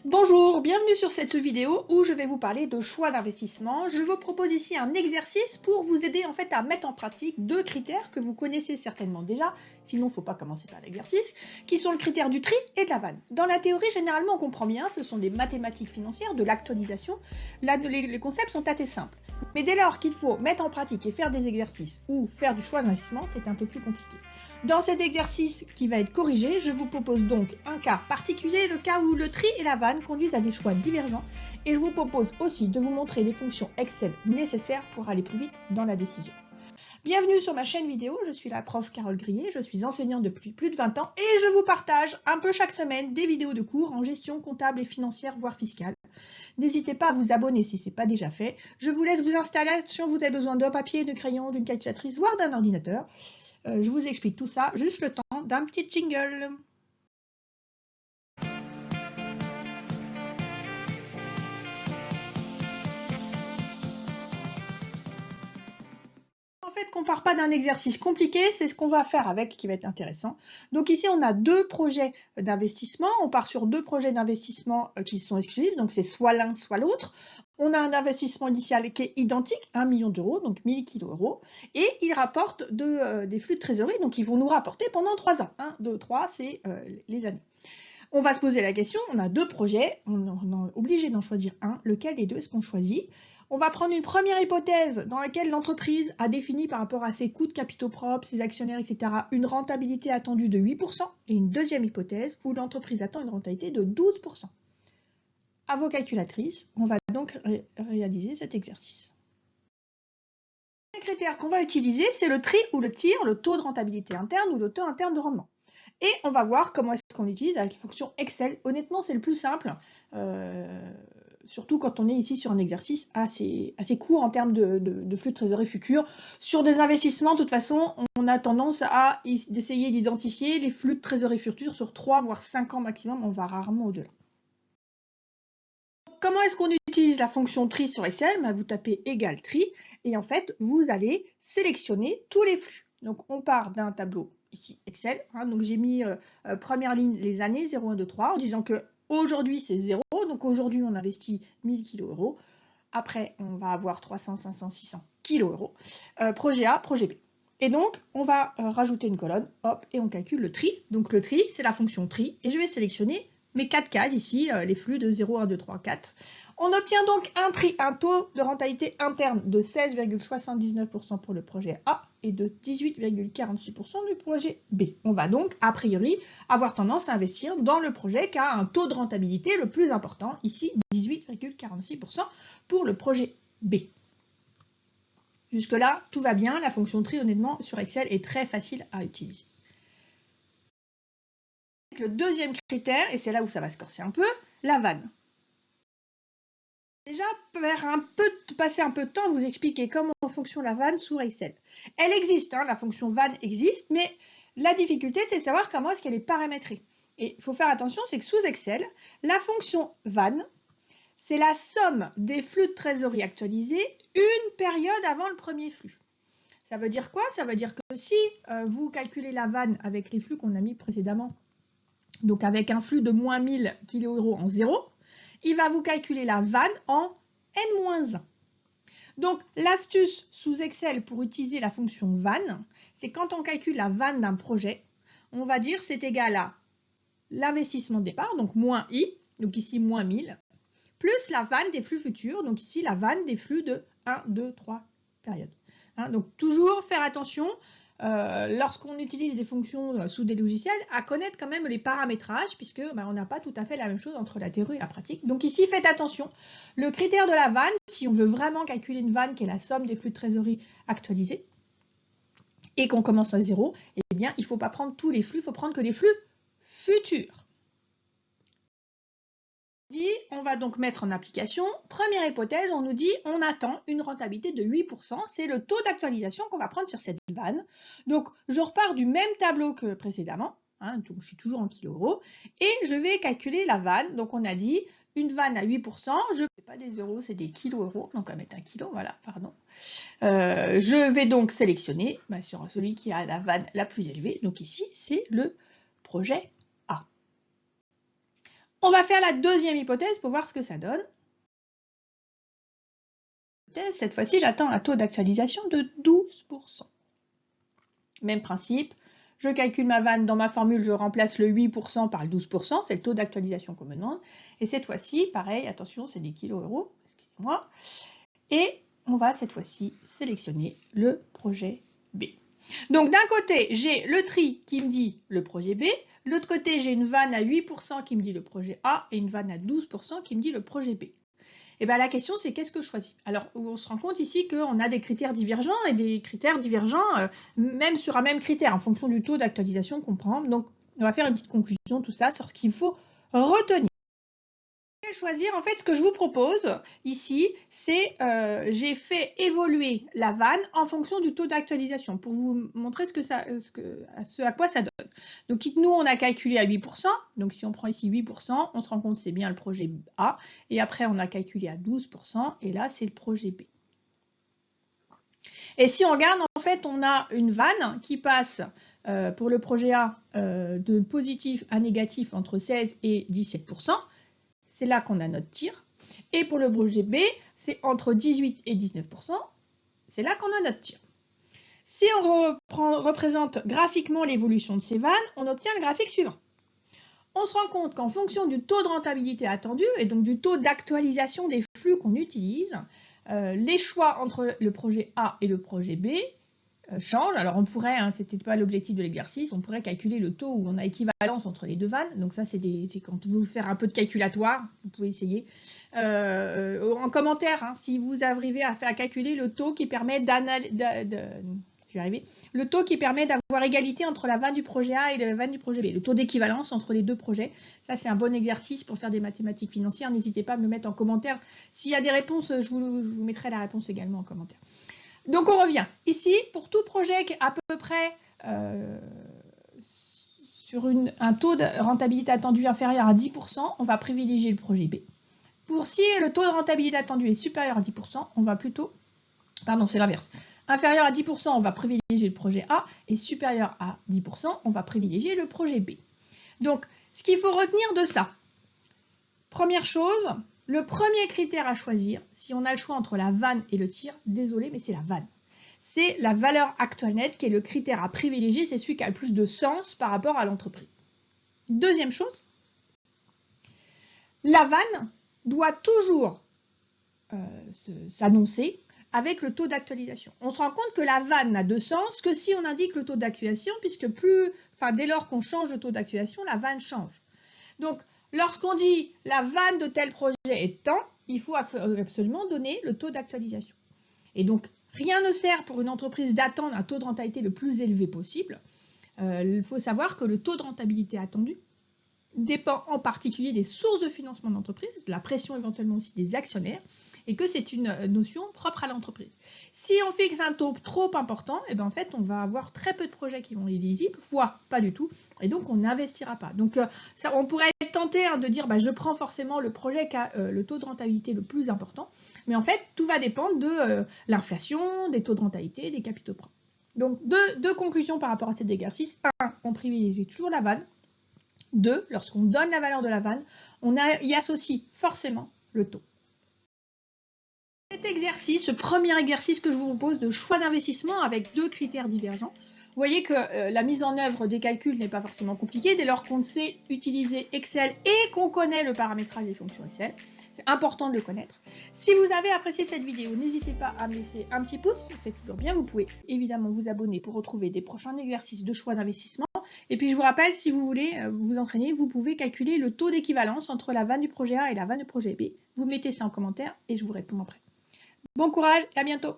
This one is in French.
Bonjour, bienvenue sur cette vidéo où je vais vous parler de choix d'investissement. Je vous propose ici un exercice pour vous aider en fait à mettre en pratique deux critères que vous connaissez certainement déjà, sinon il ne faut pas commencer par l'exercice, qui sont le critère du tri et de la vanne. Dans la théorie, généralement on comprend bien, ce sont des mathématiques financières, de l'actualisation. Là, les concepts sont assez simples. Mais dès lors qu'il faut mettre en pratique et faire des exercices ou faire du choix d'investissement, c'est un peu plus compliqué. Dans cet exercice qui va être corrigé, je vous propose donc un cas particulier, le cas où le tri et la vanne conduisent à des choix divergents, et je vous propose aussi de vous montrer les fonctions Excel nécessaires pour aller plus vite dans la décision. Bienvenue sur ma chaîne vidéo, je suis la prof Carole Grillet, je suis enseignante depuis plus de 20 ans et je vous partage un peu chaque semaine des vidéos de cours en gestion comptable et financière, voire fiscale. N'hésitez pas à vous abonner si ce n'est pas déjà fait. Je vous laisse vous installer si vous avez besoin d'un papier, de crayon, d'une calculatrice, voire d'un ordinateur. Je vous explique tout ça, juste le temps d'un petit jingle. En fait, qu'on ne part pas d'un exercice compliqué, c'est ce qu'on va faire avec qui va être intéressant. Donc ici, on a deux projets d'investissement. On part sur deux projets d'investissement qui sont exclusifs, donc c'est soit l'un, soit l'autre. On a un investissement initial qui est identique, 1 million d'euros, donc 1000 kg, et ils rapportent des flux de trésorerie, donc ils vont nous rapporter pendant 3 ans. 1, 2, 3, c'est les années. On va se poser la question, on a deux projets, on est obligé d'en choisir un, lequel des deux est-ce qu'on choisit? On va prendre une première hypothèse dans laquelle l'entreprise a défini par rapport à ses coûts de capitaux propres, ses actionnaires, etc., une rentabilité attendue de 8%, et une deuxième hypothèse où l'entreprise attend une rentabilité de 12%. À vos calculatrices, on va donc réaliser cet exercice. Les critères qu'on va utiliser, c'est le tri ou le tir, le taux de rentabilité interne ou le taux interne de rendement. Et on va voir comment est-ce qu'on l'utilise avec la fonction Excel. Honnêtement, c'est le plus simple, surtout quand on est ici sur un exercice assez court en termes de flux de trésorerie futur. Sur des investissements, de toute façon, on a tendance à essayer d'identifier les flux de trésorerie future sur 3 voire 5 ans maximum, on va rarement au-delà. Comment est-ce qu'on utilise la fonction tri sur Excel? Vous tapez égal tri et en fait, vous allez sélectionner tous les flux. Donc, on part d'un tableau ici Excel. Donc, j'ai mis première ligne les années 0, 1, 2, 3 en disant que aujourd'hui c'est 0. Donc, aujourd'hui, on investit 1000 kg. Après, on va avoir 300, 500, 600 kg. Projet A, projet B. Et donc, on va rajouter une colonne, hop, et on calcule le tri. Donc, le tri, c'est la fonction tri. Et je vais sélectionner mes 4 cases ici, les flux de 0, 1, 2, 3, 4. On obtient donc un taux de rentabilité interne de 16,79% pour le projet A et de 18,46% du projet B. On va donc, a priori, avoir tendance à investir dans le projet qui a un taux de rentabilité le plus important, ici 18,46% pour le projet B. Jusque-là, tout va bien, la fonction tri, honnêtement, sur Excel est très facile à utiliser. Le deuxième critère, et c'est là où ça va se corser un peu, la vanne. Déjà, passer un peu de temps à vous expliquer comment fonctionne la vanne sous Excel. Elle existe, la fonction vanne existe, mais la difficulté, c'est de savoir comment est-ce qu'elle est paramétrée. Et il faut faire attention, c'est que sous Excel, la fonction vanne, c'est la somme des flux de trésorerie actualisés une période avant le premier flux. Ça veut dire quoi? Ça veut dire que si vous calculez la vanne avec les flux qu'on a mis précédemment, donc avec un flux de moins 1000 kg en 0, il va vous calculer la vanne en n-1. Donc l'astuce sous Excel pour utiliser la fonction vanne, c'est quand on calcule la vanne d'un projet, on va dire c'est égal à l'investissement de départ, donc moins i, donc ici moins 1000, plus la vanne des flux futurs, donc ici la vanne des flux de 1, 2, 3 périodes. Donc toujours faire attention, lorsqu'on utilise des fonctions sous des logiciels, à connaître quand même les paramétrages, puisque on n'a pas tout à fait la même chose entre la théorie et la pratique. Donc ici, faites attention. Le critère de la vanne, si on veut vraiment calculer une vanne qui est la somme des flux de trésorerie actualisés, et qu'on commence à 0, eh bien, il ne faut pas prendre tous les flux, il faut prendre que les flux futurs. On va donc mettre en application. Première hypothèse, on nous dit on attend une rentabilité de 8%. C'est le taux d'actualisation qu'on va prendre sur cette vanne. Donc, je repars du même tableau que précédemment. Donc, je suis toujours en kilo-euros. Et je vais calculer la vanne. Donc, on a dit une vanne à 8%. Je ne fais pas des euros, c'est des kilo-euros. Donc, on va mettre un kilo. Voilà, pardon. Je vais donc sélectionner sur celui qui a la vanne la plus élevée. Donc, ici, c'est le projet A. On va faire la deuxième hypothèse pour voir ce que ça donne. Cette fois-ci, j'attends un taux d'actualisation de 12%. Même principe, je calcule ma vanne dans ma formule, je remplace le 8% par le 12%, c'est le taux d'actualisation qu'on me demande. Et cette fois-ci, pareil, attention, c'est des kilo-euros, excusez-moi. Et on va cette fois-ci sélectionner le projet B. Donc d'un côté, j'ai le tri qui me dit le projet B, de l'autre côté, j'ai une vanne à 8% qui me dit le projet A et une vanne à 12% qui me dit le projet B. Et bien la question, c'est qu'est-ce que je choisis? Alors, on se rend compte ici qu'on a des critères divergents et des critères divergents, même sur un même critère, en fonction du taux d'actualisation qu'on prend. Donc, on va faire une petite conclusion, tout ça, sur ce qu'il faut retenir. Choisir, en fait, ce que je vous propose ici, c'est j'ai fait évoluer la vanne en fonction du taux d'actualisation pour vous montrer ce à quoi ça donne. Donc nous, on a calculé à 8%, donc si on prend ici 8%, on se rend compte que c'est bien le projet A, et après on a calculé à 12%, et là c'est le projet B. Et si on regarde, en fait, on a une vanne qui passe pour le projet A de positif à négatif entre 16 et 17%. C'est là qu'on a notre tir. Et pour le projet B, c'est entre 18 et 19%. C'est là qu'on a notre tir. Si on représente graphiquement l'évolution de ces vannes, on obtient le graphique suivant. On se rend compte qu'en fonction du taux de rentabilité attendu, et donc du taux d'actualisation des flux qu'on utilise, les choix entre le projet A et le projet B change. Alors on pourrait, c'était pas l'objectif de l'exercice, on pourrait calculer le taux où on a équivalence entre les deux vannes. Donc ça c'est quand vous faire un peu de calculatoire, vous pouvez essayer. En commentaire, si vous arrivez à calculer le taux qui permet le taux qui permet d'avoir égalité entre la vanne du projet A et la vanne du projet B, le taux d'équivalence entre les deux projets. Ça c'est un bon exercice pour faire des mathématiques financières. N'hésitez pas à me le mettre en commentaire. S'il y a des réponses, je vous mettrai la réponse également en commentaire. Donc on revient. Ici, pour tout projet qui est à peu près sur un taux de rentabilité attendu inférieur à 10%, on va privilégier le projet B. Pour si le taux de rentabilité attendu est supérieur à 10%, on va plutôt... Pardon, c'est l'inverse. Inférieur à 10%, on va privilégier le projet A, et supérieur à 10%, on va privilégier le projet B. Donc, ce qu'il faut retenir de ça, première chose, le premier critère à choisir, si on a le choix entre la vanne et le tir, désolé, mais c'est la vanne. C'est la valeur actuelle nette qui est le critère à privilégier, c'est celui qui a le plus de sens par rapport à l'entreprise. Deuxième chose, la vanne doit toujours s'annoncer avec le taux d'actualisation. On se rend compte que la vanne n'a de sens que si on indique le taux d'actualisation, puisque dès lors qu'on change le taux d'actualisation, la vanne change. Donc, lorsqu'on dit la vanne de tel projet est tant, il faut absolument donner le taux d'actualisation. Et donc, rien ne sert pour une entreprise d'attendre un taux de rentabilité le plus élevé possible. Il faut savoir que le taux de rentabilité attendu dépend en particulier des sources de financement de l'entreprise, de la pression éventuellement aussi des actionnaires, et que c'est une notion propre à l'entreprise. Si on fixe un taux trop important, et en fait, on va avoir très peu de projets qui vont être éligibles, voire pas du tout, et donc on n'investira pas. Donc, on pourrait être tenté de dire, je prends forcément le projet qui a le taux de rentabilité le plus important, mais en fait, tout va dépendre de l'inflation, des taux de rentabilité, des capitaux propres. Donc, deux conclusions par rapport à cet exercice. 1, on privilégie toujours la vanne. 2, lorsqu'on donne la valeur de la vanne, on y associe forcément le taux. Cet exercice, ce premier exercice que je vous propose de choix d'investissement avec 2 critères divergents, vous voyez que la mise en œuvre des calculs n'est pas forcément compliquée dès lors qu'on sait utiliser Excel et qu'on connaît le paramétrage des fonctions Excel. C'est important de le connaître. Si vous avez apprécié cette vidéo, n'hésitez pas à me laisser un petit pouce, c'est toujours bien. Vous pouvez évidemment vous abonner pour retrouver des prochains exercices de choix d'investissement. Et puis je vous rappelle, si vous voulez vous entraîner, vous pouvez calculer le taux d'équivalence entre la vanne du projet A et la vanne du projet B. Vous mettez ça en commentaire et je vous réponds après. Bon courage et à bientôt!